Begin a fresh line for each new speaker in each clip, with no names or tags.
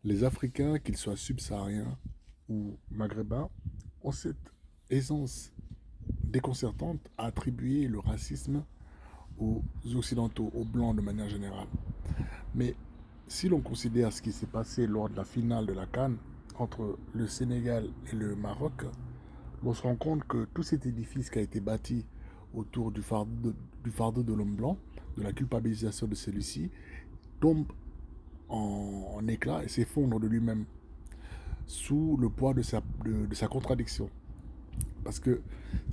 Les Africains, qu'ils soient subsahariens ou maghrébins, ont cette aisance déconcertante à attribuer le racisme aux Occidentaux, aux Blancs de manière générale. Mais si l'on considère ce qui s'est passé lors de la finale de la CAN entre le Sénégal et le Maroc, on se rend compte que tout cet édifice qui a été bâti autour du fardeau de l'homme blanc, de la culpabilisation de celui-ci, tombe en éclats et s'effondre de lui-même sous le poids de sa contradiction. Parce que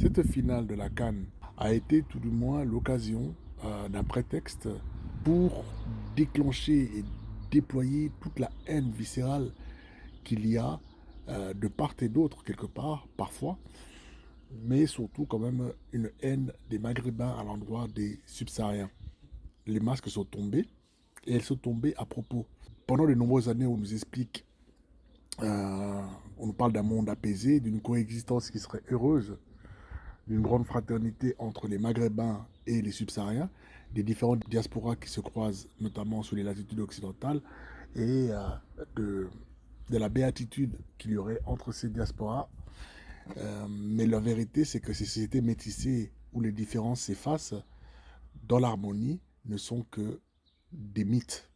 cette finale de la CAN a été tout du moins l'occasion d'un prétexte pour déclencher et déployer toute la haine viscérale qu'il y a de part et d'autre, quelque part, parfois, mais surtout quand même une haine des Maghrébins à l'endroit des Subsahariens. Les masques sont tombés et elles sont tombées à propos. Pendant de nombreuses années, on nous explique, on nous parle d'un monde apaisé, d'une coexistence qui serait heureuse, d'une grande fraternité entre les Maghrébins et les Subsahariens, des différentes diasporas qui se croisent, notamment sous les latitudes occidentales, et de, de la béatitude qu'il y aurait entre ces diasporas. Mais la vérité, c'est que ces sociétés métissées où les différences s'effacent dans l'harmonie ne sont que des mythes,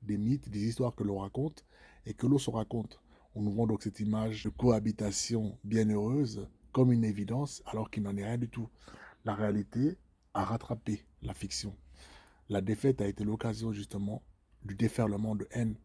des histoires que l'on raconte et que l'on se raconte. On nous vend donc cette image de cohabitation bienheureuse comme une évidence alors qu'il n'en est rien du tout. La réalité a rattrapé la fiction. La défaite a été l'occasion justement du déferlement de haine